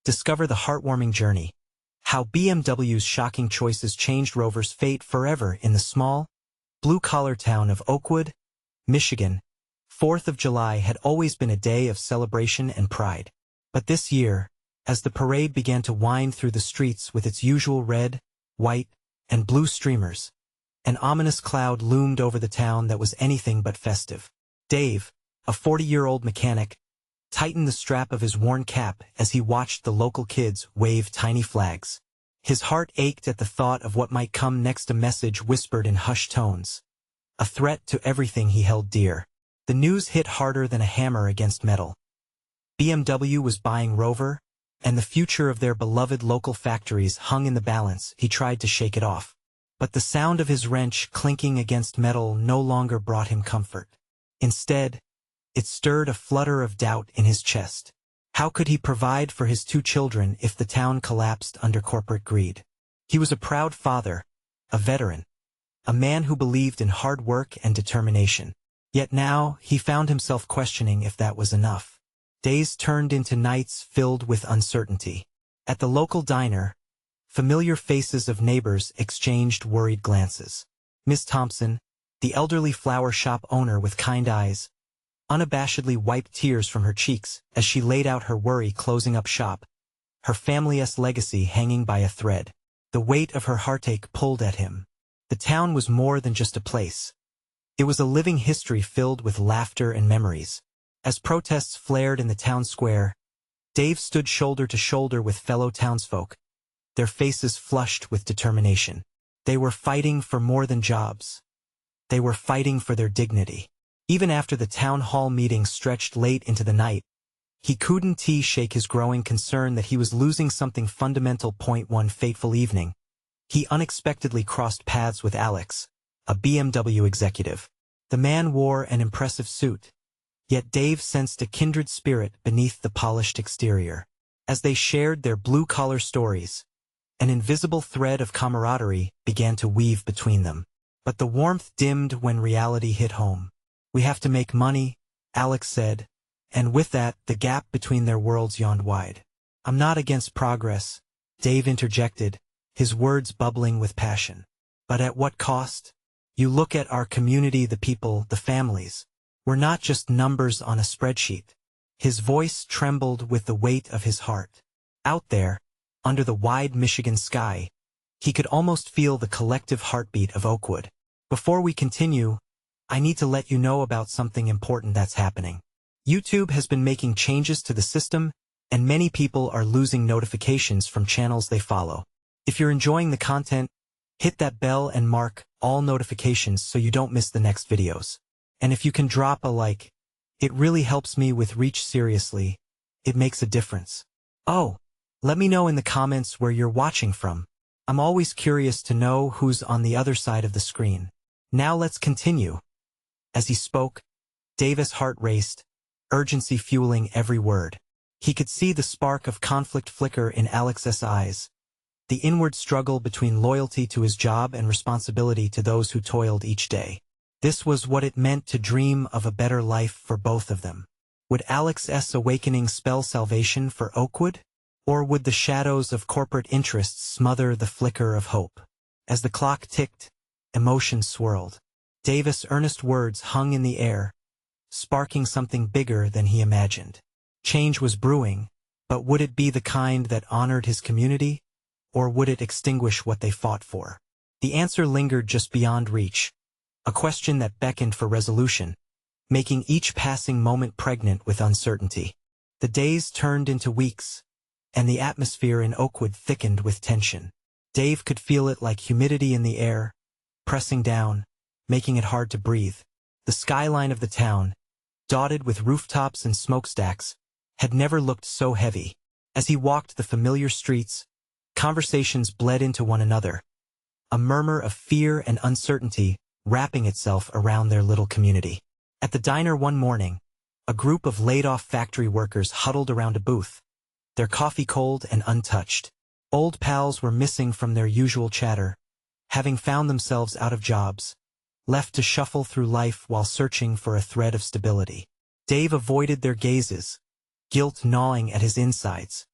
Discover the heartwarming journey. How BMW's shocking choices changed Rover's fate forever in the small, blue-collar town of Oakwood, Michigan. 4th of July had always been a day of celebration and pride. But this year, as the parade began to wind through the streets with its usual red, white, and blue streamers, an ominous cloud loomed over the town that was anything but festive. Dave, a 40-year-old mechanic, tightened the strap of his worn cap as he watched the local kids wave tiny flags. His heart ached at the thought of what might come next, a message whispered in hushed tones. A threat to everything he held dear. The news hit harder than a hammer against metal. BMW was buying Rover, and the future of their beloved local factories hung in the balance. He tried to shake it off. But the sound of his wrench clinking against metal no longer brought him comfort. Instead, it stirred a flutter of doubt in his chest. How could he provide for his 2 children if the town collapsed under corporate greed? He was a proud father, a veteran, a man who believed in hard work and determination. Yet now, he found himself questioning if that was enough. Days turned into nights filled with uncertainty. At the local diner, familiar faces of neighbors exchanged worried glances. Miss Thompson, the elderly flower shop owner with kind eyes, unabashedly wiped tears from her cheeks as she laid out her worry, closing up shop, her family's legacy hanging by a thread. The weight of her heartache pulled at him. The town was more than just a place. It was a living history filled with laughter and memories. As protests flared in the town square, Dave stood shoulder to shoulder with fellow townsfolk, their faces flushed with determination. They were fighting for more than jobs. They were fighting for their dignity. Even after the town hall meeting stretched late into the night, he couldn't shake his growing concern that he was losing something fundamental. One fateful evening, he unexpectedly crossed paths with Alex, a BMW executive. The man wore an impressive suit, yet Dave sensed a kindred spirit beneath the polished exterior. As they shared their blue-collar stories, an invisible thread of camaraderie began to weave between them. But the warmth dimmed when reality hit home. "We have to make money," Alex said, and with that, the gap between their worlds yawned wide. "I'm not against progress," Dave interjected, his words bubbling with passion. "But at what cost? You look at our community, the people, the families. We're not just numbers on a spreadsheet." His voice trembled with the weight of his heart. Out there, under the wide Michigan sky, he could almost feel the collective heartbeat of Oakwood. "Before we continue, I need to let you know about something important that's happening. YouTube has been making changes to the system, and many people are losing notifications from channels they follow. If you're enjoying the content, hit that bell and mark all notifications so you don't miss the next videos. And if you can drop a like, it really helps me with reach. Seriously, it makes a difference. Oh, let me know in the comments where you're watching from. I'm always curious to know who's on the other side of the screen. Now let's continue." As he spoke, Dave's heart raced, urgency fueling every word. He could see the spark of conflict flicker in Alex's eyes, the inward struggle between loyalty to his job and responsibility to those who toiled each day. This was what it meant to dream of a better life for both of them. Would Alex's awakening spell salvation for Oakwood? Or would the shadows of corporate interests smother the flicker of hope? As the clock ticked, emotions swirled. Dave's earnest words hung in the air, sparking something bigger than he imagined. Change was brewing, but would it be the kind that honored his community, or would it extinguish what they fought for? The answer lingered just beyond reach, a question that beckoned for resolution, making each passing moment pregnant with uncertainty. The days turned into weeks, and the atmosphere in Oakwood thickened with tension. Dave could feel it like humidity in the air, pressing down, making it hard to breathe. The skyline of the town, dotted with rooftops and smokestacks, had never looked so heavy. As he walked the familiar streets, conversations bled into one another, a murmur of fear and uncertainty wrapping itself around their little community. At the diner one morning, a group of laid-off factory workers huddled around a booth, their coffee cold and untouched. Old pals were missing from their usual chatter, having found themselves out of jobs, left to shuffle through life while searching for a thread of stability. Dave avoided their gazes, guilt gnawing at his insides.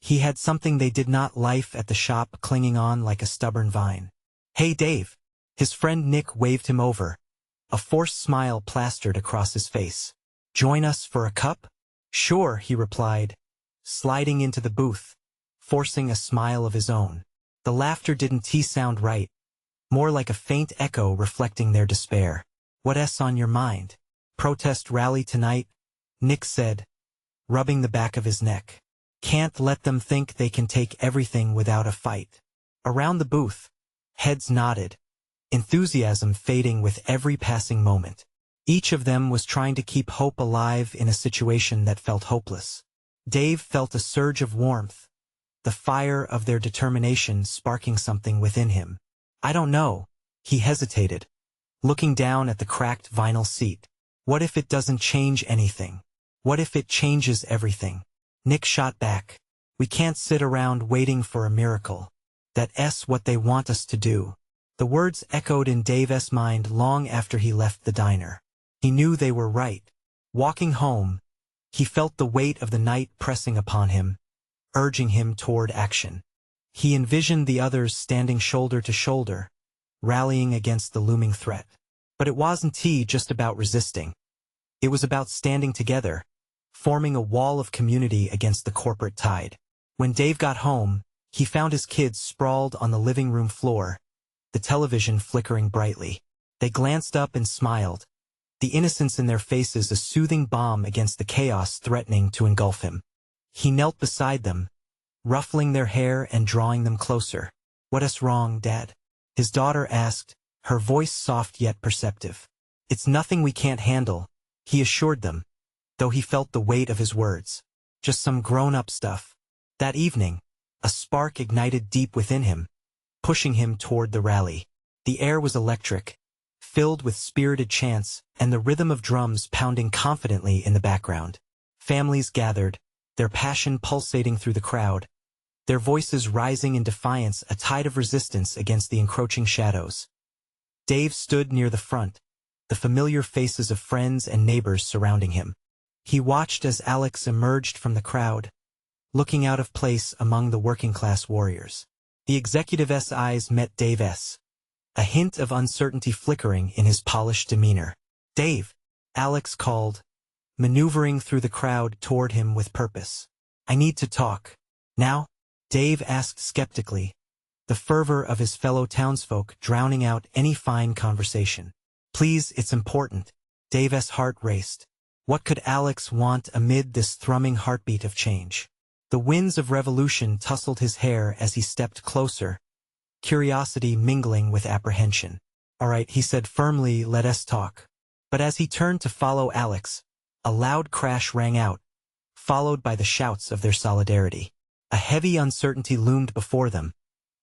He had something they did not like at the shop clinging on like a stubborn vine. "Hey, Dave." His friend Nick waved him over. A forced smile plastered across his face. "Join us for a cup?" "Sure," he replied, sliding into the booth, forcing a smile of his own. The laughter didn't sound right, more like a faint echo reflecting their despair. "What's on your mind?" "Protest rally tonight," Nick said, rubbing the back of his neck. "Can't let them think they can take everything without a fight." Around the booth, heads nodded, enthusiasm fading with every passing moment. Each of them was trying to keep hope alive in a situation that felt hopeless. Dave felt a surge of warmth, the fire of their determination sparking something within him. "I don't know," he hesitated, looking down at the cracked vinyl seat. "What if it doesn't change anything? What if it changes everything?" Nick shot back. "We can't sit around waiting for a miracle. That's what they want us to do." The words echoed in Dave's mind long after he left the diner. He knew they were right. Walking home, he felt the weight of the night pressing upon him, urging him toward action. He envisioned the others standing shoulder to shoulder, rallying against the looming threat. But it wasn't just about resisting. It was about standing together, forming a wall of community against the corporate tide. When Dave got home, he found his kids sprawled on the living room floor, the television flickering brightly. They glanced up and smiled, the innocence in their faces a soothing balm against the chaos threatening to engulf him. He knelt beside them, ruffling their hair and drawing them closer. "What's wrong, Dad?" his daughter asked, her voice soft yet perceptive. "It's nothing we can't handle," he assured them, though he felt the weight of his words. "Just some grown-up stuff." That evening, a spark ignited deep within him, pushing him toward the rally. The air was electric, filled with spirited chants and the rhythm of drums pounding confidently in the background. Families gathered, their passion pulsating through the crowd, their voices rising in defiance, a tide of resistance against the encroaching shadows. Dave stood near the front, the familiar faces of friends and neighbors surrounding him. He watched as Alex emerged from the crowd, looking out of place among the working-class warriors. The executive's eyes met Dave's, a hint of uncertainty flickering in his polished demeanor. "Dave," Alex called, maneuvering through the crowd toward him with purpose. "I need to talk." "Now?" Dave asked skeptically, the fervor of his fellow townsfolk drowning out any fine conversation. "Please, it's important." Dave's heart raced. What could Alex want amid this thrumming heartbeat of change? The winds of revolution tousled his hair as he stepped closer, curiosity mingling with apprehension. "All right," he said firmly, "let us talk." But as he turned to follow Alex, a loud crash rang out, followed by the shouts of their solidarity. A heavy uncertainty loomed before them,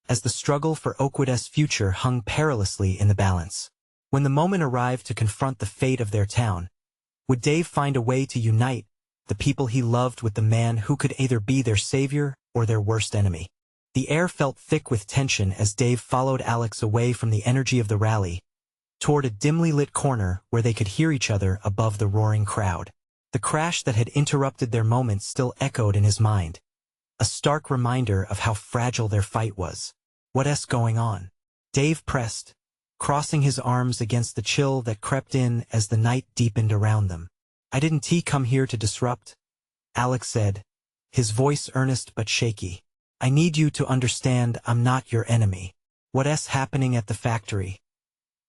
as the struggle for Oakwood's future hung perilously in the balance. When the moment arrived to confront the fate of their town, would Dave find a way to unite the people he loved with the man who could either be their savior or their worst enemy? The air felt thick with tension as Dave followed Alex away from the energy of the rally, toward a dimly lit corner where they could hear each other above the roaring crowd. The crash that had interrupted their moment still echoed in his mind, a stark reminder of how fragile their fight was. "What's going on?" Dave pressed, crossing his arms against the chill that crept in as the night deepened around them. "I didn't come here to disrupt," Alex said, his voice earnest but shaky. "I need you to understand I'm not your enemy. What's happening at the factory?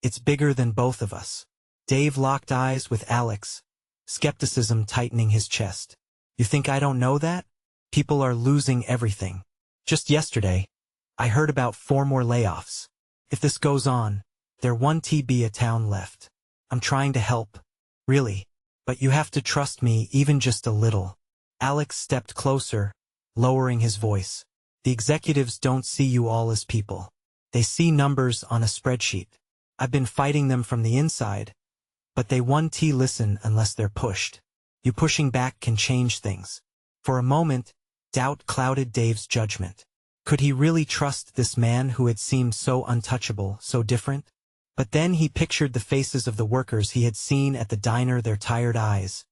It's bigger than both of us." Dave locked eyes with Alex, skepticism tightening his chest. "You think I don't know that? People are losing everything. Just yesterday, I heard about 4 more layoffs. If this goes on, there won't be a town left. I'm trying to help, really, but you have to trust me even just a little." Alex stepped closer, lowering his voice. "The executives don't see you all as people. They see numbers on a spreadsheet. I've been fighting them from the inside, but they won't listen unless they're pushed. You pushing back can change things." For a moment, doubt clouded Dave's judgment. Could he really trust this man who had seemed so untouchable, so different? But then he pictured the faces of the workers he had seen at the diner, their tired eyes,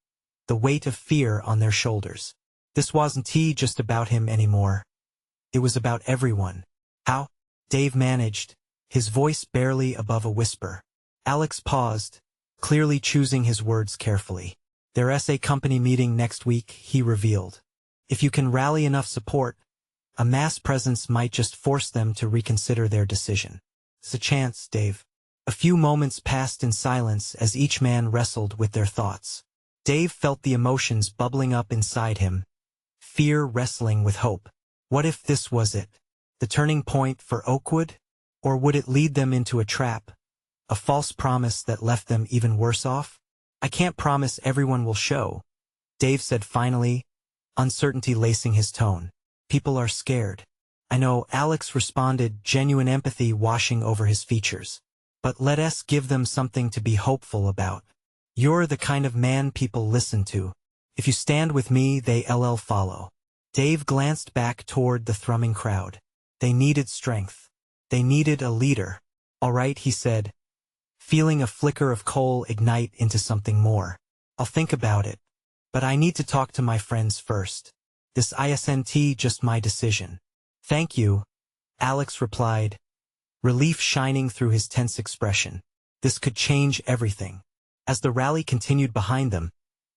the weight of fear on their shoulders. This wasn't just about him anymore. It was about everyone. How? Dave managed, his voice barely above a whisper. Alex paused, clearly choosing his words carefully. Their SA company meeting next week, he revealed. If you can rally enough support, a mass presence might just force them to reconsider their decision. It's a chance, Dave. A few moments passed in silence as each man wrestled with their thoughts. Dave felt the emotions bubbling up inside him, fear wrestling with hope. What if this was it? The turning point for Oakwood? Or would it lead them into a trap? A false promise that left them even worse off? I can't promise everyone will show, Dave said finally, uncertainty lacing his tone. People are scared. I know, Alex responded, genuine empathy washing over his features. But let us give them something to be hopeful about. You're the kind of man people listen to. If you stand with me, they'll follow. Dave glanced back toward the thrumming crowd. They needed strength. They needed a leader. All right, he said, feeling a flicker of coal ignite into something more. I'll think about it. But I need to talk to my friends first. This isn't just my decision. Thank you, Alex replied, relief shining through his tense expression. This could change everything. As the rally continued behind them,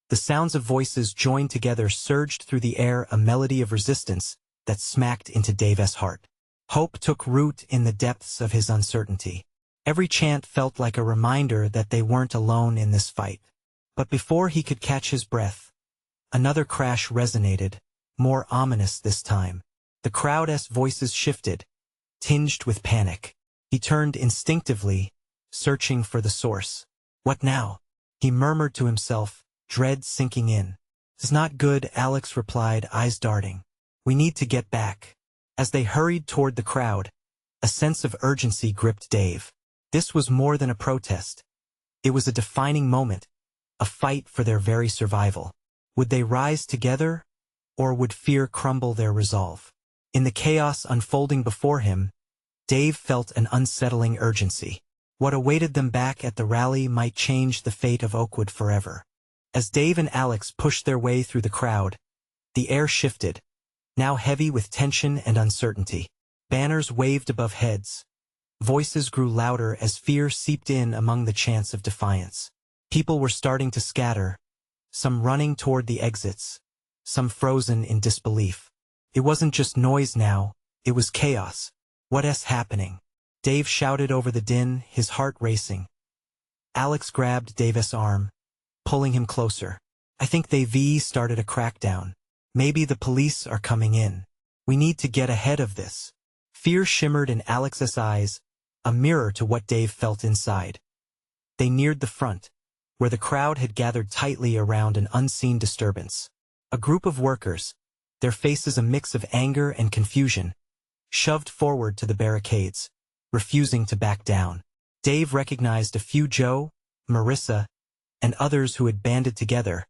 the sounds of voices joined together surged through the air, a melody of resistance that smacked into Dave's heart. Hope took root in the depths of his uncertainty. Every chant felt like a reminder that they weren't alone in this fight. But before he could catch his breath, another crash resonated, more ominous this time. The crowd's voices shifted, tinged with panic. He turned instinctively, searching for the source. What now? He murmured to himself, dread sinking in. It's not good, Alex replied, eyes darting. We need to get back. As they hurried toward the crowd, a sense of urgency gripped Dave. This was more than a protest. It was a defining moment, a fight for their very survival. Would they rise together, or would fear crumble their resolve? In the chaos unfolding before him, Dave felt an unsettling urgency. What awaited them back at the rally might change the fate of Oakwood forever. As Dave and Alex pushed their way through the crowd, the air shifted, now heavy with tension and uncertainty. Banners waved above heads. Voices grew louder as fear seeped in among the chants of defiance. People were starting to scatter, some running toward the exits, some frozen in disbelief. It wasn't just noise now, it was chaos. What's happening? Dave shouted over the din, his heart racing. Alex grabbed Dave's arm, pulling him closer. I think they've started a crackdown. Maybe the police are coming in. We need to get ahead of this. Fear shimmered in Alex's eyes, a mirror to what Dave felt inside. They neared the front, where the crowd had gathered tightly around an unseen disturbance. A group of workers, their faces a mix of anger and confusion, shoved forward to the barricades, refusing to back down. Dave recognized a few Joe, Marissa, and others who had banded together,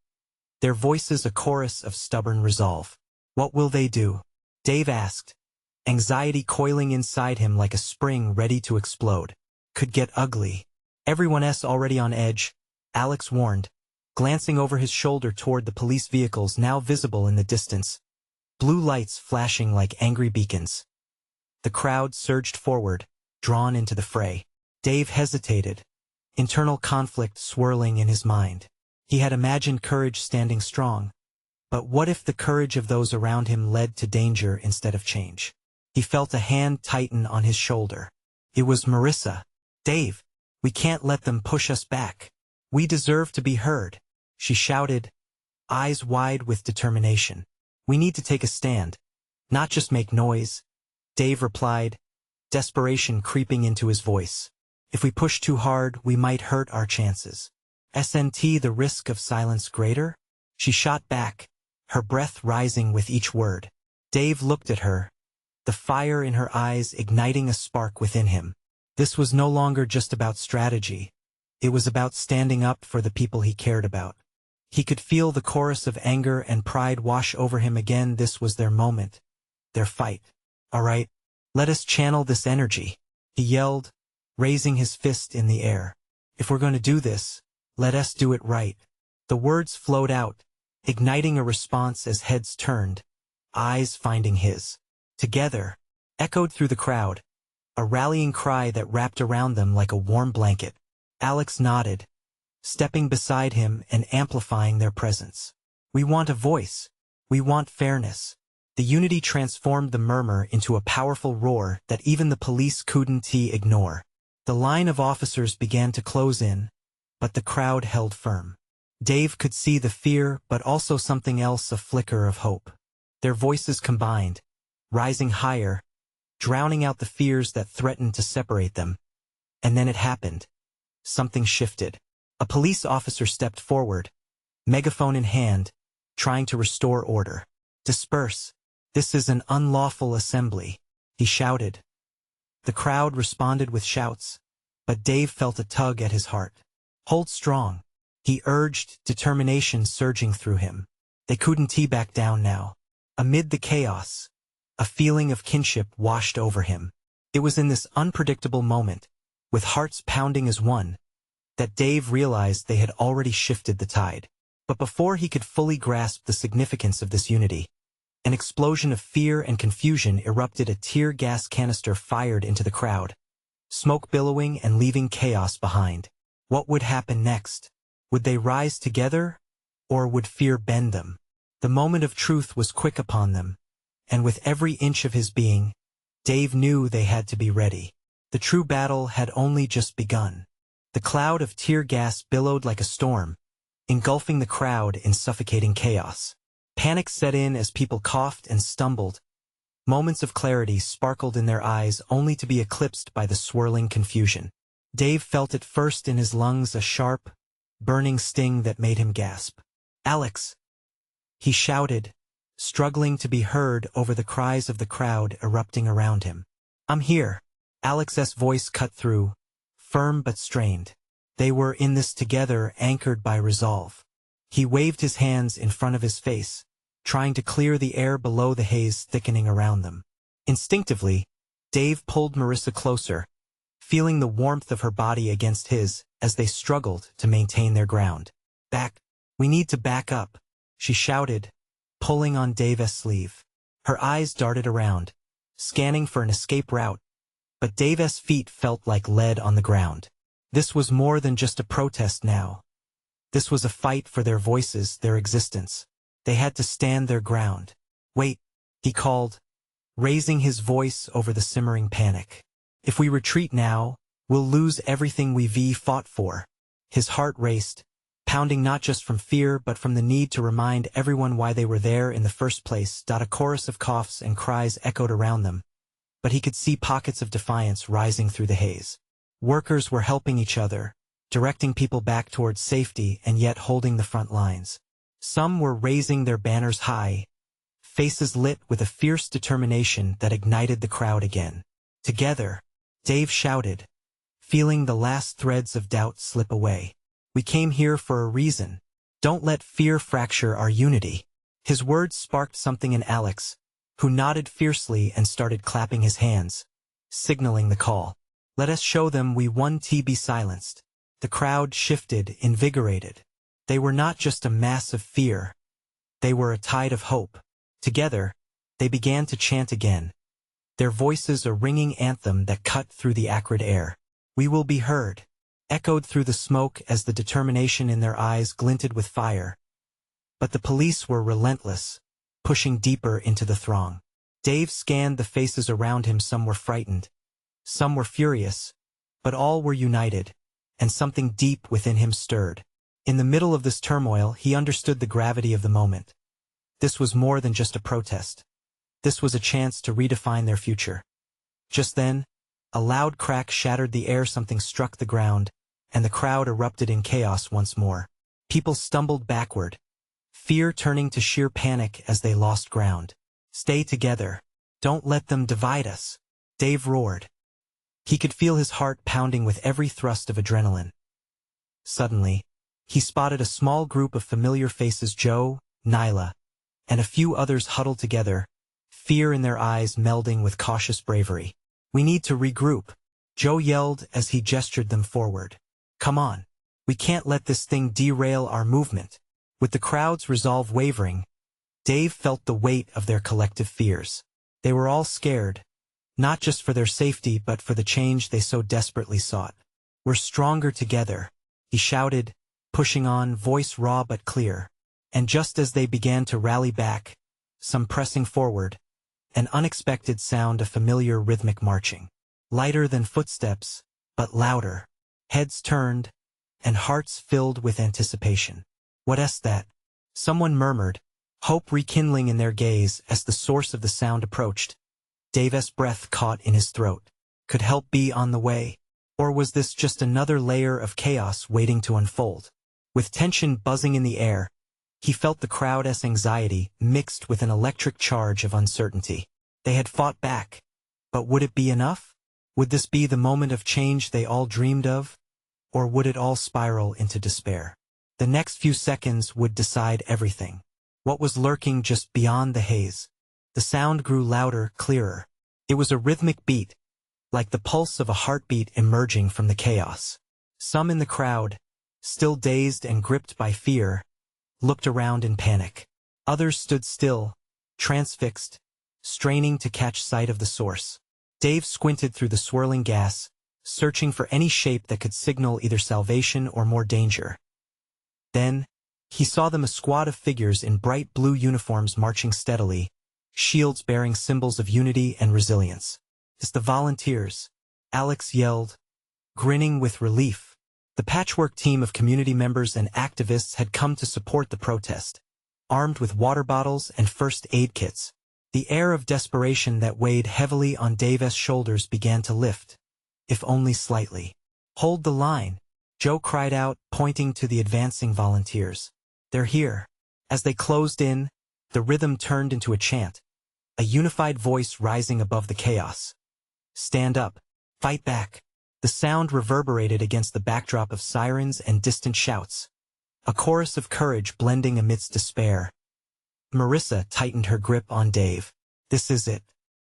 their voices a chorus of stubborn resolve. What will they do? Dave asked, anxiety coiling inside him like a spring ready to explode. Could get ugly. Everyone's already on edge, Alex warned, glancing over his shoulder toward the police vehicles now visible in the distance, blue lights flashing like angry beacons. The crowd surged forward, drawn into the fray. Dave hesitated, internal conflict swirling in his mind. He had imagined courage standing strong. But what if the courage of those around him led to danger instead of change? He felt a hand tighten on his shoulder. It was Marissa. Dave, we can't let them push us back. We deserve to be heard, she shouted, eyes wide with determination. We need to take a stand, not just make noise, Dave replied, desperation creeping into his voice. If we push too hard, we might hurt our chances. Isn't the risk of silence greater? She shot back, her breath rising with each word. Dave looked at her, the fire in her eyes igniting a spark within him. This was no longer just about strategy. It was about standing up for the people he cared about. He could feel the chorus of anger and pride wash over him again. This was their moment, their fight. All right, let us channel this energy, he yelled, raising his fist in the air. If we're going to do this, let us do it right. The words flowed out, igniting a response as heads turned, eyes finding his. Together, echoed through the crowd, a rallying cry that wrapped around them like a warm blanket. Alex nodded, stepping beside him and amplifying their presence. We want a voice. We want fairness. The unity transformed the murmur into a powerful roar that even the police couldn't ignore. The line of officers began to close in, but the crowd held firm. Dave could see the fear, but also something else, a flicker of hope. Their voices combined, rising higher, drowning out the fears that threatened to separate them. And then it happened. Something shifted. A police officer stepped forward, megaphone in hand, trying to restore order. Disperse. This is an unlawful assembly, he shouted. The crowd responded with shouts, but Dave felt a tug at his heart. Hold strong, he urged, determination surging through him. They couldn't back down now. Amid the chaos, a feeling of kinship washed over him. It was in this unpredictable moment, with hearts pounding as one, that Dave realized they had already shifted the tide. But before he could fully grasp the significance of this unity, an explosion of fear and confusion erupted. A tear gas canister fired into the crowd, smoke billowing and leaving chaos behind. What would happen next? Would they rise together, or would fear bend them? The moment of truth was quick upon them, and with every inch of his being, Dave knew they had to be ready. The true battle had only just begun. The cloud of tear gas billowed like a storm, engulfing the crowd in suffocating chaos. Panic set in as people coughed and stumbled. Moments of clarity sparkled in their eyes only to be eclipsed by the swirling confusion. Dave felt it first in his lungs, a sharp, burning sting that made him gasp. Alex! He shouted, struggling to be heard over the cries of the crowd erupting around him. I'm here. Alex's voice cut through, firm but strained. They were in this together, anchored by resolve. He waved his hands in front of his face, trying to clear the air below the haze thickening around them. Instinctively, Dave pulled Marissa closer, feeling the warmth of her body against his as they struggled to maintain their ground. Back. We need to back up, she shouted, pulling on Dave's sleeve. Her eyes darted around, scanning for an escape route, but Dave's feet felt like lead on the ground. This was more than just a protest now. This was a fight for their voices, their existence. They had to stand their ground. Wait, he called, raising his voice over the simmering panic. If we retreat now, we'll lose everything we've fought for. His heart raced, pounding not just from fear but from the need to remind everyone why they were there in the first place. A chorus of coughs and cries echoed around them, but he could see pockets of defiance rising through the haze. Workers were helping each other, directing people back towards safety and yet holding the front lines. Some were raising their banners high, faces lit with a fierce determination that ignited the crowd again. Together, Dave shouted, feeling the last threads of doubt slip away. We came here for a reason. Don't let fear fracture our unity. His words sparked something in Alex, who nodded fiercely and started clapping his hands, signaling the call. Let us show them we won. Be silenced. The crowd shifted, invigorated. They were not just a mass of fear. They were a tide of hope. Together, they began to chant again, their voices a ringing anthem that cut through the acrid air. We will be heard, echoed through the smoke as the determination in their eyes glinted with fire. But the police were relentless, pushing deeper into the throng. Dave scanned the faces around him. Some were frightened, some were furious, but all were united, and something deep within him stirred. In the middle of this turmoil, he understood the gravity of the moment. This was more than just a protest. This was a chance to redefine their future. Just then, a loud crack shattered the air. Something struck the ground, and the crowd erupted in chaos once more. People stumbled backward, fear turning to sheer panic as they lost ground. Stay together. Don't let them divide us, Dave roared. He could feel his heart pounding with every thrust of adrenaline. Suddenly, he spotted a small group of familiar faces: Joe, Nyla, and a few others huddled together, fear in their eyes melding with cautious bravery. We need to regroup, Joe yelled as he gestured them forward. Come on. We can't let this thing derail our movement. With the crowd's resolve wavering, Dave felt the weight of their collective fears. They were all scared, not just for their safety but for the change they so desperately sought. "We're stronger together," he shouted, pushing on, voice raw but clear. And just as they began to rally back, some pressing forward, an unexpected sound of familiar rhythmic marching. Lighter than footsteps, but louder. Heads turned, and hearts filled with anticipation. "What's that?" someone murmured, hope rekindling in their gaze as the source of the sound approached. Dave's breath caught in his throat. Could help be on the way? Or was this just another layer of chaos waiting to unfold? With tension buzzing in the air, he felt the crowd's anxiety mixed with an electric charge of uncertainty. They had fought back, but would it be enough? Would this be the moment of change they all dreamed of? Or would it all spiral into despair? The next few seconds would decide everything. What was lurking just beyond the haze? The sound grew louder, clearer. It was a rhythmic beat, like the pulse of a heartbeat emerging from the chaos. Some in the crowd, still dazed and gripped by fear, looked around in panic. Others stood still, transfixed, straining to catch sight of the source. Dave squinted through the swirling gas, searching for any shape that could signal either salvation or more danger. Then, he saw them, a squad of figures in bright blue uniforms marching steadily, shields bearing symbols of unity and resilience. "It's the volunteers," Alex yelled, grinning with relief. The patchwork team of community members and activists had come to support the protest, armed with water bottles and first aid kits. The air of desperation that weighed heavily on Dave's shoulders began to lift, if only slightly. "Hold the line," Joe cried out, pointing to the advancing volunteers. "They're here." As they closed in, the rhythm turned into a chant, a unified voice rising above the chaos. "Stand up. Fight back." The sound reverberated against the backdrop of sirens and distant shouts, a chorus of courage blending amidst despair. Marissa tightened her grip on Dave. "This is it.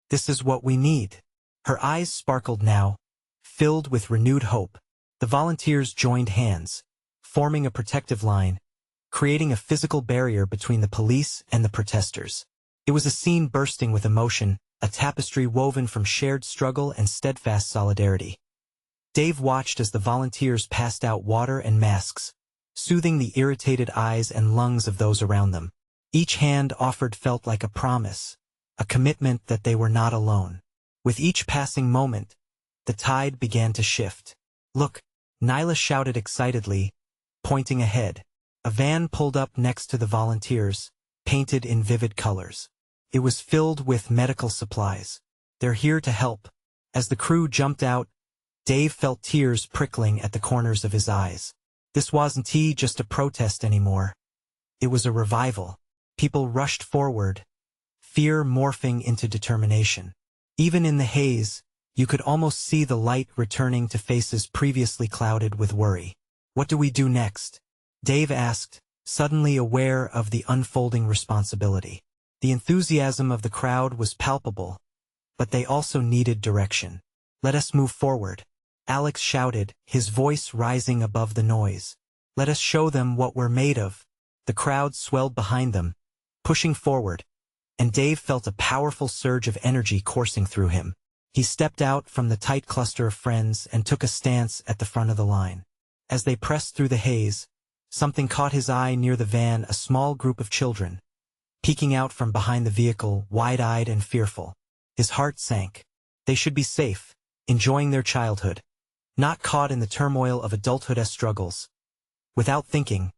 This is what we need." Her eyes sparkled now, filled with renewed hope. The volunteers joined hands, forming a protective line, creating a physical barrier between the police and the protesters. It was a scene bursting with emotion, a tapestry woven from shared struggle and steadfast solidarity. Dave watched as the volunteers passed out water and masks, soothing the irritated eyes and lungs of those around them. Each hand offered felt like a promise, a commitment that they were not alone. With each passing moment, the tide began to shift. "Look," Nyla shouted excitedly, pointing ahead. A van pulled up next to the volunteers, painted in vivid colors. It was filled with medical supplies. "They're here to help." As the crew jumped out, Dave felt tears prickling at the corners of his eyes. This wasn't just a protest anymore. It was a revival. People rushed forward, fear morphing into determination. Even in the haze, you could almost see the light returning to faces previously clouded with worry. "What do we do next?" Dave asked, suddenly aware of the unfolding responsibility. The enthusiasm of the crowd was palpable, but they also needed direction. "Let us move forward," Alex shouted, his voice rising above the noise. "Let us show them what we're made of." The crowd swelled behind them, pushing forward, and Dave felt a powerful surge of energy coursing through him. He stepped out from the tight cluster of friends and took a stance at the front of the line. As they pressed through the haze, something caught his eye near the van, a small group of children, peeking out from behind the vehicle, wide-eyed and fearful. His heart sank. They should be safe, enjoying their childhood, not caught in the turmoil of adulthood's struggles. Without thinking,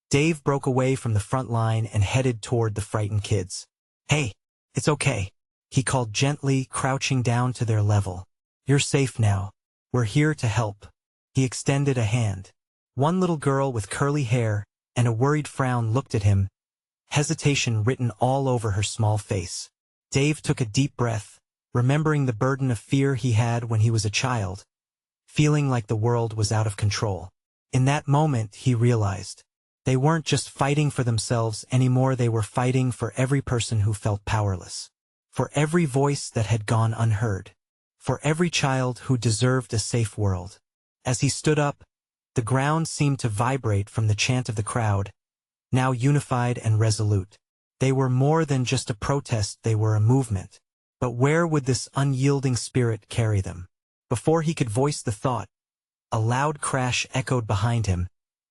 Dave broke away from the front line and headed toward the frightened kids. "Hey, it's okay," he called gently, crouching down to their level. "You're safe now. We're here to help." He extended a hand. One little girl with curly hair and a worried frown looked at him, hesitation written all over her small face. Dave took a deep breath, remembering the burden of fear he had when he was a child, feeling like the world was out of control. In that moment, he realized they weren't just fighting for themselves anymore, they were fighting for every person who felt powerless, for every voice that had gone unheard, for every child who deserved a safe world. As he stood up, the ground seemed to vibrate from the chant of the crowd, now unified and resolute. They were more than just a protest, they were a movement. But where would this unyielding spirit carry them? Before he could voice the thought, a loud crash echoed behind him,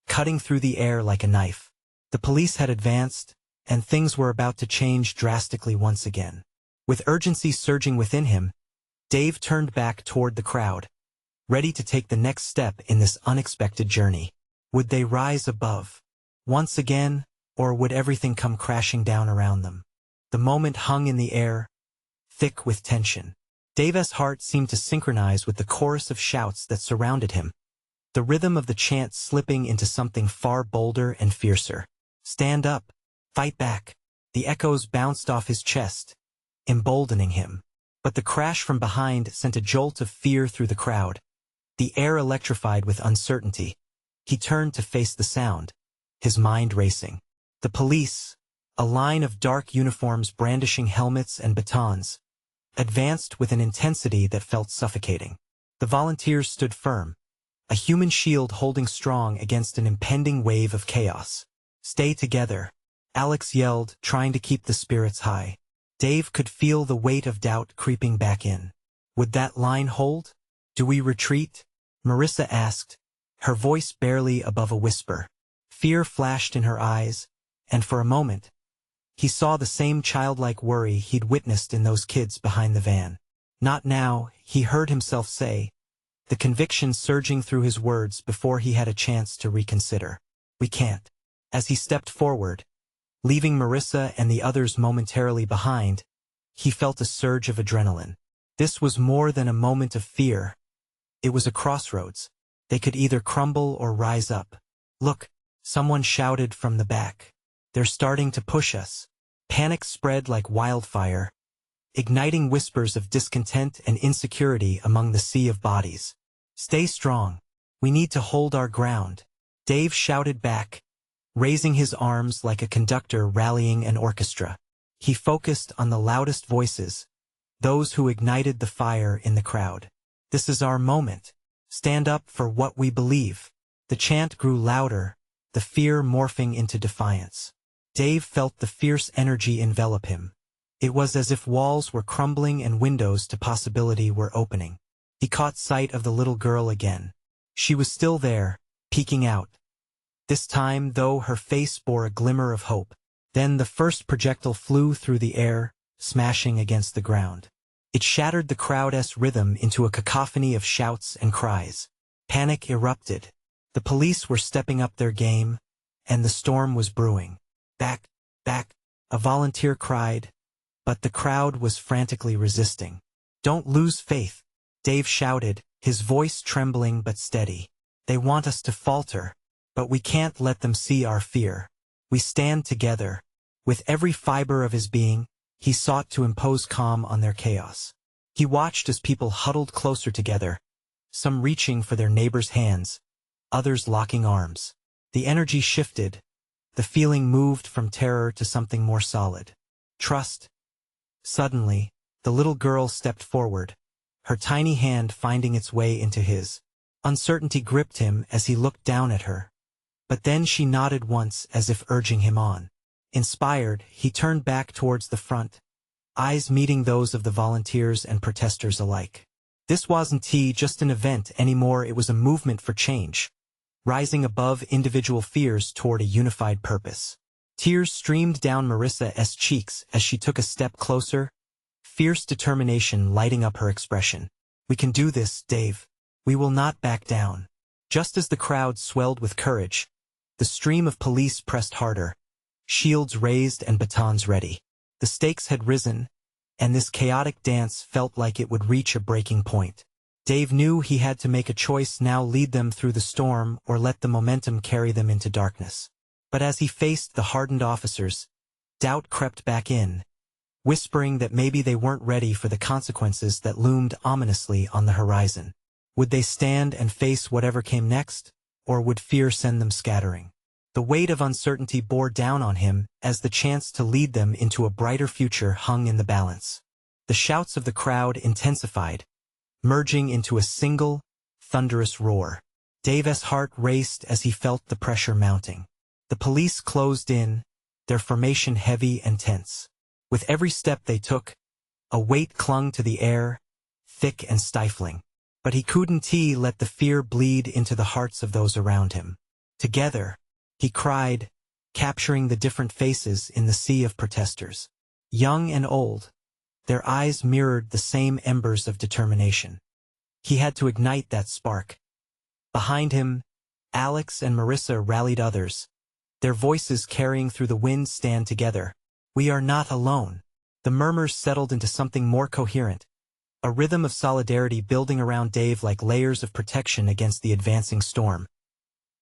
cutting through the air like a knife. The police had advanced, and things were about to change drastically once again. With urgency surging within him, Dave turned back toward the crowd, ready to take the next step in this unexpected journey. Would they rise above once again, or would everything come crashing down around them? The moment hung in the air, thick with tension. Dave's heart seemed to synchronize with the chorus of shouts that surrounded him, the rhythm of the chant slipping into something far bolder and fiercer. Stand up, fight back. The echoes bounced off his chest, emboldening him. But the crash from behind sent a jolt of fear through the crowd. The air electrified with uncertainty. He turned to face the sound, his mind racing. The police, a line of dark uniforms brandishing helmets and batons, advanced with an intensity that felt suffocating. The volunteers stood firm, a human shield holding strong against an impending wave of chaos. Stay together, Alex yelled, trying to keep the spirits high. Dave could feel the weight of doubt creeping back in. Would that line hold? Do we retreat? Marissa asked, her voice barely above a whisper. Fear flashed in her eyes, and for a moment, he saw the same childlike worry he'd witnessed in those kids behind the van. Not now, he heard himself say, the conviction surging through his words before he had a chance to reconsider. We can't. As he stepped forward, leaving Marissa and the others momentarily behind, he felt a surge of adrenaline. This was more than a moment of fear. It was a crossroads. They could either crumble or rise up. Look, someone shouted from the back. They're starting to push us. Panic spread like wildfire, igniting whispers of discontent and insecurity among the sea of bodies. Stay strong. We need to hold our ground. Dave shouted back, raising his arms like a conductor rallying an orchestra. He focused on the loudest voices, those who ignited the fire in the crowd. This is our moment. Stand up for what we believe. The chant grew louder, the fear morphing into defiance. Dave felt the fierce energy envelop him. It was as if walls were crumbling and windows to possibility were opening. He caught sight of the little girl again. She was still there, peeking out. This time, though, her face bore a glimmer of hope. Then the first projectile flew through the air, smashing against the ground. It shattered the crowd's rhythm into a cacophony of shouts and cries. Panic erupted. The police were stepping up their game, and the storm was brewing. Back, back, a volunteer cried, but the crowd was frantically resisting. Don't lose faith, Dave shouted, his voice trembling but steady. They want us to falter, but we can't let them see our fear. We stand together. With every fiber of his being, he sought to impose calm on their chaos. He watched as people huddled closer together, some reaching for their neighbors' hands, others locking arms. The energy shifted. The feeling moved from terror to something more solid. Trust. Suddenly, the little girl stepped forward, her tiny hand finding its way into his. Uncertainty gripped him as he looked down at her. But then she nodded once as if urging him on. Inspired, he turned back towards the front, eyes meeting those of the volunteers and protesters alike. This wasn't just an event anymore, it was a movement for change, rising above individual fears toward a unified purpose. Tears streamed down Marissa's cheeks as she took a step closer, fierce determination lighting up her expression. We can do this, Dave. We will not back down. Just as the crowd swelled with courage, the stream of police pressed harder, shields raised and batons ready. The stakes had risen, and this chaotic dance felt like it would reach a breaking point. Dave knew he had to make a choice now: lead them through the storm or let the momentum carry them into darkness. But as he faced the hardened officers, doubt crept back in, whispering that maybe they weren't ready for the consequences that loomed ominously on the horizon. Would they stand and face whatever came next, or would fear send them scattering? The weight of uncertainty bore down on him as the chance to lead them into a brighter future hung in the balance. The shouts of the crowd intensified, merging into a single, thunderous roar. Dave's heart raced as he felt the pressure mounting. The police closed in, their formation heavy and tense. With every step they took, a weight clung to the air, thick and stifling. But he couldn't let the fear bleed into the hearts of those around him. Together, he cried, capturing the different faces in the sea of protesters. Young and old, their eyes mirrored the same embers of determination. He had to ignite that spark. Behind him, Alex and Marissa rallied others, their voices carrying through the wind. Stand together. We are not alone. The murmurs settled into something more coherent, a rhythm of solidarity building around Dave like layers of protection against the advancing storm.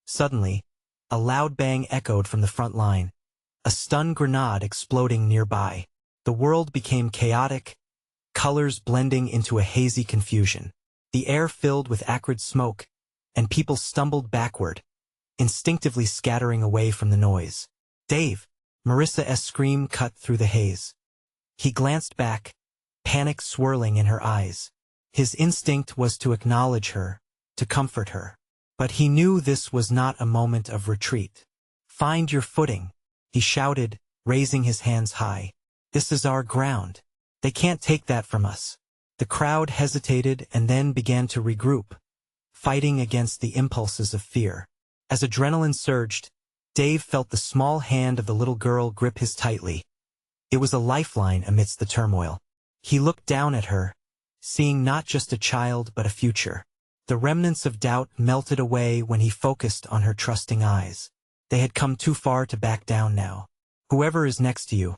Suddenly, a loud bang echoed from the front line, a stun grenade exploding nearby. The world became chaotic, colors blending into a hazy confusion. The air filled with acrid smoke, and people stumbled backward, instinctively scattering away from the noise. Dave! Marissa's scream cut through the haze. He glanced back, panic swirling in her eyes. His instinct was to acknowledge her, to comfort her. But he knew this was not a moment of retreat. Find your footing, he shouted, raising his hands high. This is our ground. They can't take that from us. The crowd hesitated and then began to regroup, fighting against the impulses of fear. As adrenaline surged, Dave felt the small hand of the little girl grip his tightly. It was a lifeline amidst the turmoil. He looked down at her, seeing not just a child but a future. The remnants of doubt melted away when he focused on her trusting eyes. They had come too far to back down now. Whoever is next to you,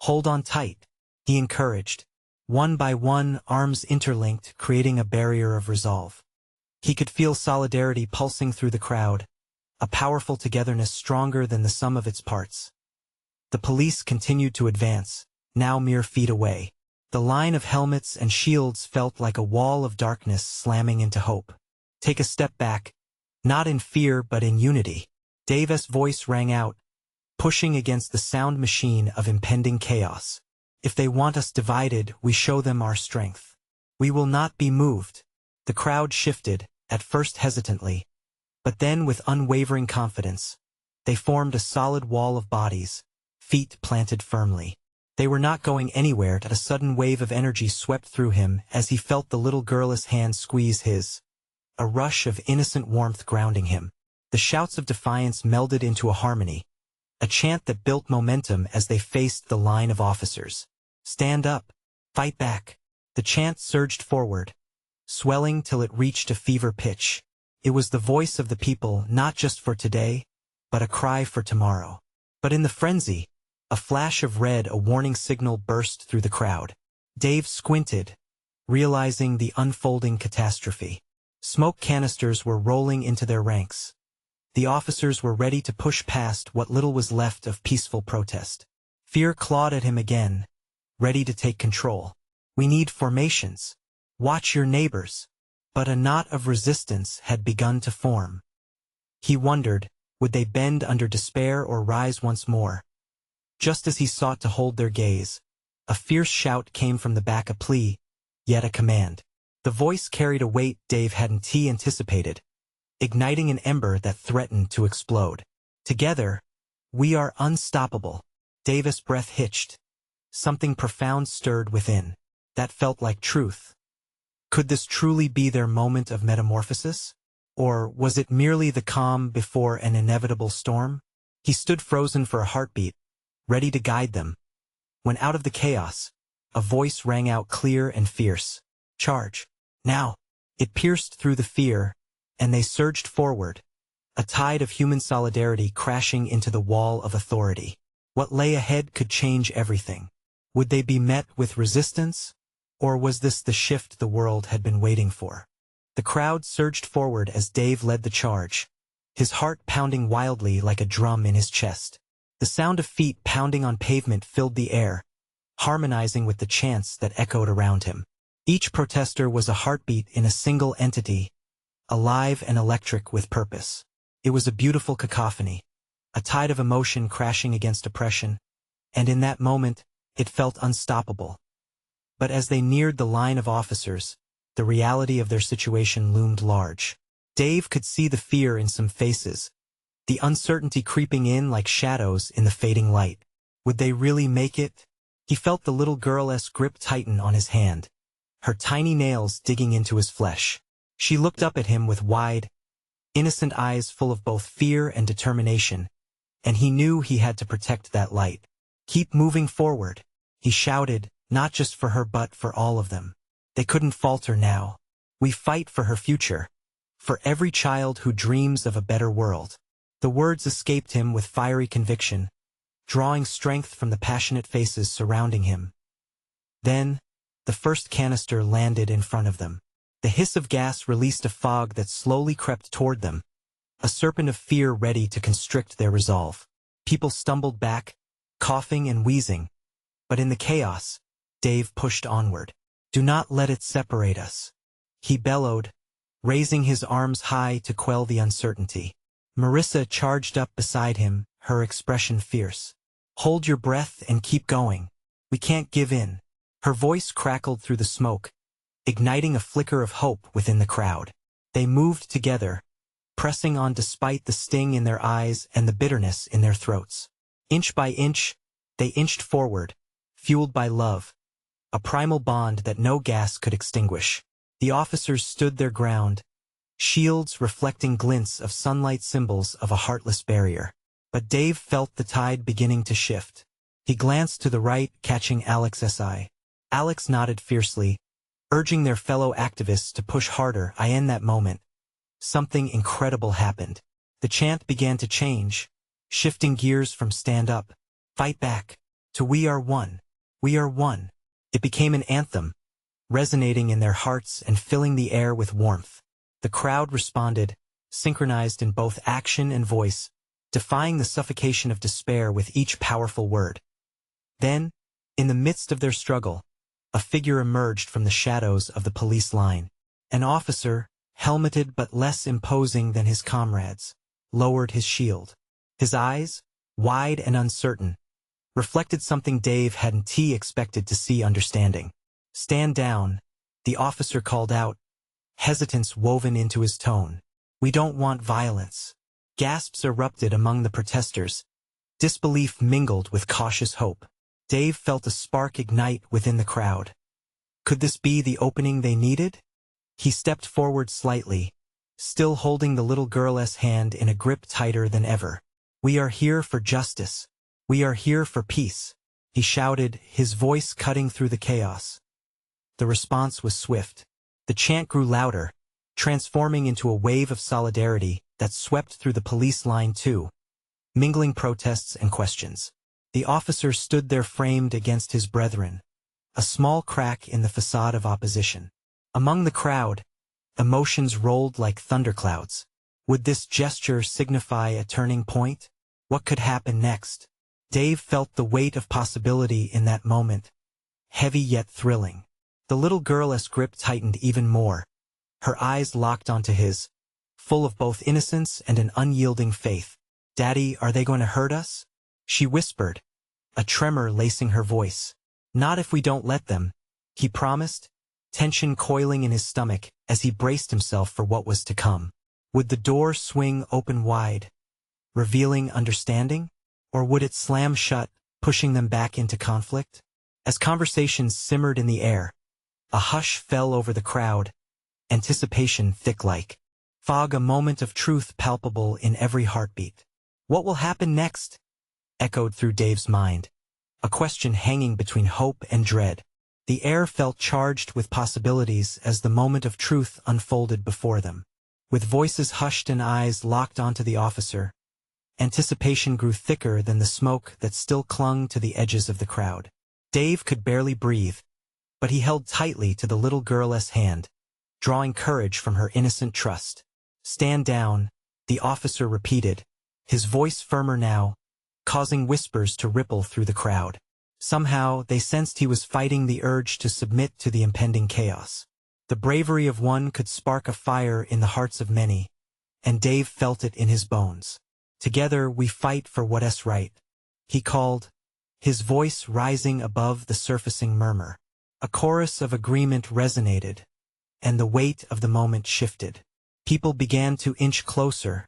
hold on tight, he encouraged. One by one, arms interlinked, creating a barrier of resolve. He could feel solidarity pulsing through the crowd, a powerful togetherness stronger than the sum of its parts. The police continued to advance, now mere feet away. The line of helmets and shields felt like a wall of darkness slamming into hope. Take a step back, not in fear but in unity. Dave's voice rang out, pushing against the sound machine of impending chaos. If they want us divided, we show them our strength. We will not be moved. The crowd shifted, at first hesitantly, but then with unwavering confidence. They formed a solid wall of bodies, feet planted firmly. They were not going anywhere. A sudden wave of energy swept through him as he felt the little girl's hand squeeze his, a rush of innocent warmth grounding him. The shouts of defiance melded into a harmony, a chant that built momentum as they faced the line of officers. Stand up, fight back. The chant surged forward, swelling till it reached a fever pitch. It was the voice of the people, not just for today, but a cry for tomorrow. But in the frenzy, a flash of red, a warning signal, burst through the crowd. Dave squinted, realizing the unfolding catastrophe. Smoke canisters were rolling into their ranks. The officers were ready to push past what little was left of peaceful protest. Fear clawed at him again, ready to take control. We need formations. Watch your neighbors. But a knot of resistance had begun to form. He wondered, would they bend under despair or rise once more? Just as he sought to hold their gaze, a fierce shout came from the back, a plea, yet a command. The voice carried a weight Dave hadn't anticipated, igniting an ember that threatened to explode. Together, we are unstoppable. Dave's breath hitched. Something profound stirred within. That felt like truth. Could this truly be their moment of metamorphosis? Or was it merely the calm before an inevitable storm? He stood frozen for a heartbeat, ready to guide them, when out of the chaos, a voice rang out clear and fierce. Charge. Now. It pierced through the fear, and they surged forward, a tide of human solidarity crashing into the wall of authority. What lay ahead could change everything. Would they be met with resistance, or was this the shift the world had been waiting for? The crowd surged forward as Dave led the charge, his heart pounding wildly like a drum in his chest. The sound of feet pounding on pavement filled the air, harmonizing with the chants that echoed around him. Each protester was a heartbeat in a single entity, alive and electric with purpose. It was a beautiful cacophony, a tide of emotion crashing against oppression, and in that moment, it felt unstoppable. But as they neared the line of officers, the reality of their situation loomed large. Dave could see the fear in some faces, the uncertainty creeping in like shadows in the fading light. Would they really make it? He felt the little girl's grip tighten on his hand, her tiny nails digging into his flesh. She looked up at him with wide, innocent eyes full of both fear and determination, and he knew he had to protect that light. Keep moving forward, he shouted, not just for her but for all of them. They couldn't falter now. We fight for her future, for every child who dreams of a better world. The words escaped him with fiery conviction, drawing strength from the passionate faces surrounding him. Then, the first canister landed in front of them. The hiss of gas released a fog that slowly crept toward them, a serpent of fear ready to constrict their resolve. People stumbled back, coughing and wheezing, but in the chaos, Dave pushed onward. Do not let it separate us, he bellowed, raising his arms high to quell the uncertainty. Marissa charged up beside him, her expression fierce. Hold your breath and keep going. We can't give in. Her voice crackled through the smoke, igniting a flicker of hope within the crowd. They moved together, pressing on despite the sting in their eyes and the bitterness in their throats. Inch by inch, they inched forward, fueled by love, a primal bond that no gas could extinguish. The officers stood their ground, shields reflecting glints of sunlight, symbols of a heartless barrier. But Dave felt the tide beginning to shift. He glanced to the right, catching Alex's eye. Alex nodded fiercely, urging their fellow activists to push harder. In that moment, something incredible happened. The chant began to change, shifting gears from stand up, fight back, to we are one. We are one. It became an anthem, resonating in their hearts and filling the air with warmth. The crowd responded, synchronized in both action and voice, defying the suffocation of despair with each powerful word. Then, in the midst of their struggle, a figure emerged from the shadows of the police line. An officer, helmeted but less imposing than his comrades, lowered his shield. His eyes, wide and uncertain, reflected something Dave hadn't expected to see. Understanding. Stand down, the officer called out, hesitance woven into his tone. We don't want violence. Gasps erupted among the protesters. Disbelief mingled with cautious hope. Dave felt a spark ignite within the crowd. Could this be the opening they needed? He stepped forward slightly, still holding the little girl's hand in a grip tighter than ever. We are here for justice. We are here for peace, he shouted, his voice cutting through the chaos. The response was swift. The chant grew louder, transforming into a wave of solidarity that swept through the police line too, mingling protests and questions. The officer stood there framed against his brethren, a small crack in the facade of opposition. Among the crowd, emotions rolled like thunderclouds. Would this gesture signify a turning point? What could happen next? Dave felt the weight of possibility in that moment, heavy yet thrilling. The little girl's grip tightened even more, her eyes locked onto his, full of both innocence and an unyielding faith. Daddy, are they going to hurt us? She whispered, a tremor lacing her voice. Not if we don't let them, he promised, tension coiling in his stomach as he braced himself for what was to come. Would the door swing open wide, revealing understanding? Or would it slam shut, pushing them back into conflict? As conversations simmered in the air, a hush fell over the crowd, anticipation thick like fog, a moment of truth palpable in every heartbeat. What will happen next? Echoed through Dave's mind, a question hanging between hope and dread. The air felt charged with possibilities as the moment of truth unfolded before them. With voices hushed and eyes locked onto the officer, anticipation grew thicker than the smoke that still clung to the edges of the crowd. Dave could barely breathe, but he held tightly to the little girl's hand, drawing courage from her innocent trust. Stand down, the officer repeated, his voice firmer now, causing whispers to ripple through the crowd. Somehow, they sensed he was fighting the urge to submit to the impending chaos. The bravery of one could spark a fire in the hearts of many, and Dave felt it in his bones. Together we fight for what's right, he called, his voice rising above the surfacing murmur. A chorus of agreement resonated, and the weight of the moment shifted. People began to inch closer,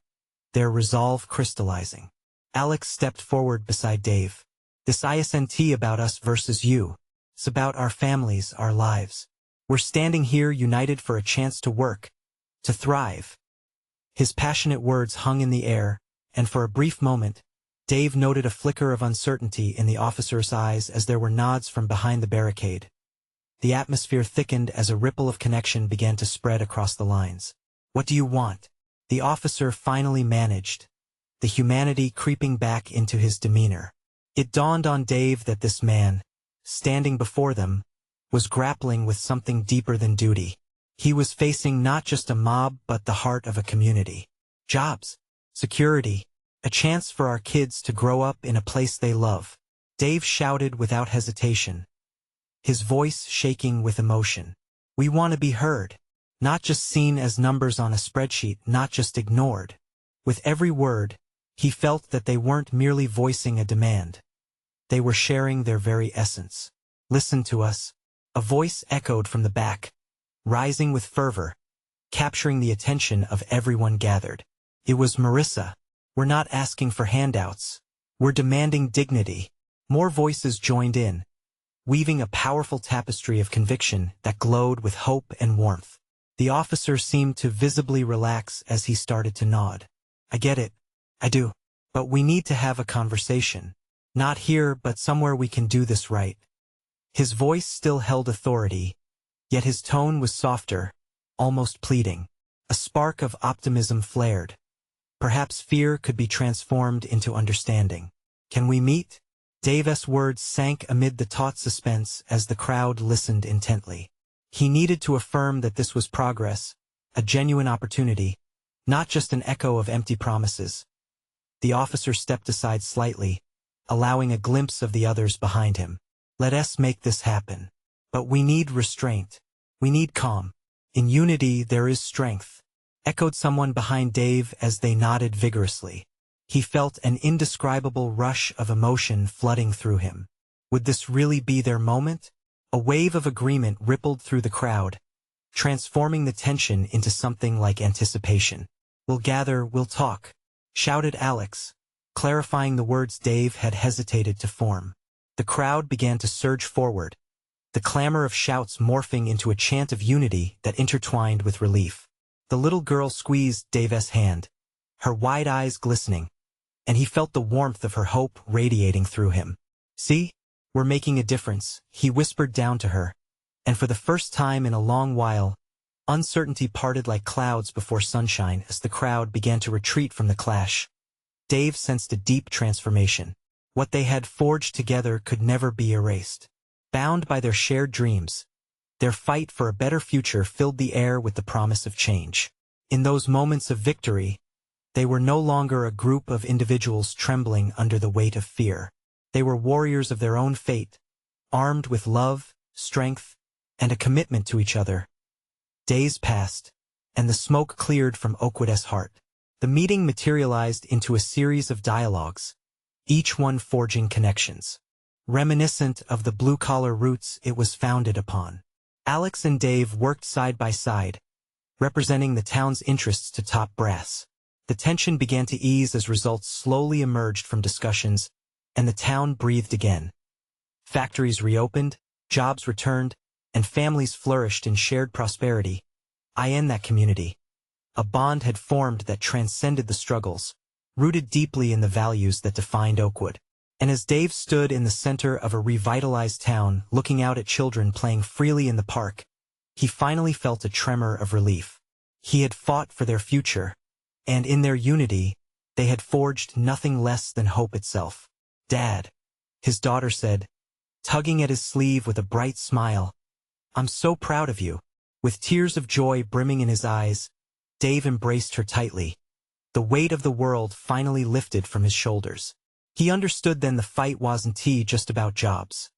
their resolve crystallizing. Alex stepped forward beside Dave. This isn't about us versus you. It's about our families, our lives. We're standing here united for a chance to work, to thrive. His passionate words hung in the air, and for a brief moment, Dave noted a flicker of uncertainty in the officer's eyes as there were nods from behind the barricade. The atmosphere thickened as a ripple of connection began to spread across the lines. What do you want? The officer finally managed, the humanity creeping back into his demeanor. It dawned on Dave that this man, standing before them, was grappling with something deeper than duty. He was facing not just a mob but the heart of a community. Jobs, security, a chance for our kids to grow up in a place they love. Dave shouted without hesitation, his voice shaking with emotion. We want to be heard, not just seen as numbers on a spreadsheet, not just ignored. With every word, he felt that they weren't merely voicing a demand. They were sharing their very essence. Listen to us. A voice echoed from the back, rising with fervor, capturing the attention of everyone gathered. It was Marissa. We're not asking for handouts. We're demanding dignity. More voices joined in, weaving a powerful tapestry of conviction that glowed with hope and warmth. The officer seemed to visibly relax as he started to nod. I get it. I do. But we need to have a conversation. Not here, but somewhere we can do this right. His voice still held authority, yet his tone was softer, almost pleading. A spark of optimism flared. Perhaps fear could be transformed into understanding. Can we meet? Dave's words sank amid the taut suspense as the crowd listened intently. He needed to affirm that this was progress, a genuine opportunity, not just an echo of empty promises. The officer stepped aside slightly, allowing a glimpse of the others behind him. Let us make this happen. But we need restraint. We need calm. In unity there is strength, echoed someone behind Dave as they nodded vigorously. He felt an indescribable rush of emotion flooding through him. Would this really be their moment? A wave of agreement rippled through the crowd, transforming the tension into something like anticipation. We'll gather, we'll talk, shouted Alex, clarifying the words Dave had hesitated to form. The crowd began to surge forward, the clamor of shouts morphing into a chant of unity that intertwined with relief. The little girl squeezed Dave's hand, her wide eyes glistening, and he felt the warmth of her hope radiating through him. See? We're making a difference, he whispered down to her, and for the first time in a long while, uncertainty parted like clouds before sunshine as the crowd began to retreat from the clash. Dave sensed a deep transformation. What they had forged together could never be erased. Bound by their shared dreams, their fight for a better future filled the air with the promise of change. In those moments of victory, they were no longer a group of individuals trembling under the weight of fear. They were warriors of their own fate, armed with love, strength, and a commitment to each other. Days passed, and the smoke cleared from Oakwood's heart. The meeting materialized into a series of dialogues, each one forging connections, reminiscent of the blue-collar roots it was founded upon. Alex and Dave worked side by side, representing the town's interests to top brass. The tension began to ease as results slowly emerged from discussions, and the town breathed again. Factories reopened, jobs returned, and families flourished in shared prosperity. In that community, a bond had formed that transcended the struggles, rooted deeply in the values that defined Oakwood. And as Dave stood in the center of a revitalized town, looking out at children playing freely in the park, he finally felt a tremor of relief. He had fought for their future, and in their unity, they had forged nothing less than hope itself. Dad, his daughter said, tugging at his sleeve with a bright smile, I'm so proud of you. With tears of joy brimming in his eyes, Dave embraced her tightly. The weight of the world finally lifted from his shoulders. He understood then the fight wasn't just about jobs.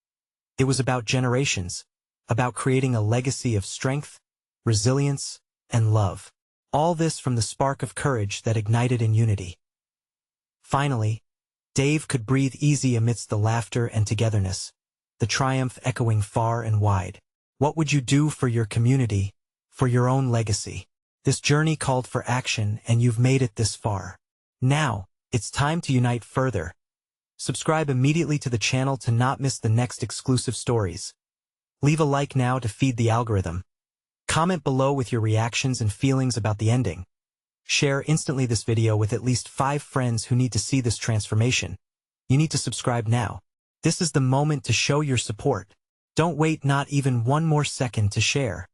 It was about generations, about creating a legacy of strength, resilience, and love. All this from the spark of courage that ignited in unity. Finally, Dave could breathe easy amidst the laughter and togetherness, the triumph echoing far and wide. What would you do for your community, for your own legacy? This journey called for action, and you've made it this far. Now, it's time to unite further. Subscribe immediately to the channel to not miss the next exclusive stories. Leave a like now to feed the algorithm. Comment below with your reactions and feelings about the ending. Share instantly this video with at least 5 friends who need to see this transformation. You need to subscribe now. This is the moment to show your support. Don't wait not even one more second to share.